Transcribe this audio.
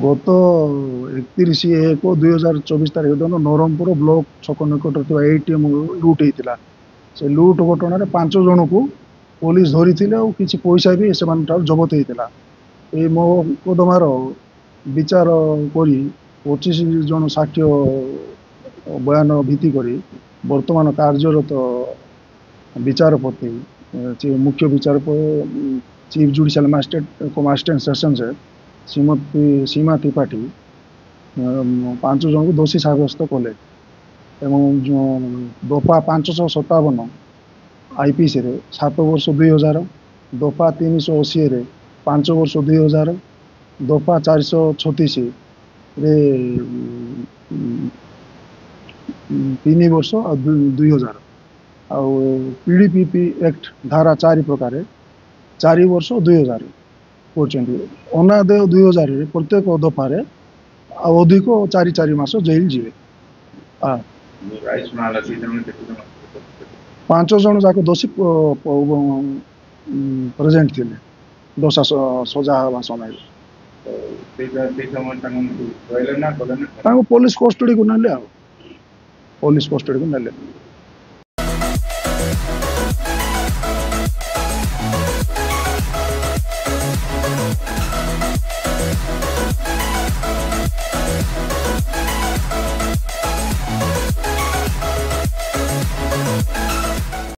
गत 31/1/2024 तारिख दिन नरमपुर ब्लॉक छक निकट एटीएम लुट होता से लुट घटन 5 जन को पुलिस धरी किसी पैसा भी से जबत होता ये मोकदमार विचार कर 25 जन साक्ष्य बयान भित्ति करी वर्तमान कार्यरत विचारपति मुख्य विचारपति चीफ जुडिशियल मजिस्ट्रेट सेशन से श्रीमती सीमा त्रिपाठी 5 जन को दोषी सब्यस्त कले दफा 557 आईपीसी रे 7 वर्ष 2000 दफा 380 रे 5 वर्ष 2000 दफा 436 रे 3 वर्ष 2000 आउ पीडीपीपी एक्ट धारा 4 प्रकार 4 वर्ष 2000 अनादेय 2000 प्रत्येक दफारे अधिक 4 मास जेल जी 5 जन जाक दोषी प्रेजेंट थे दोषा सजा हवा समय पुलिस कस्टडी को ना पुलिस कस्टडी को ना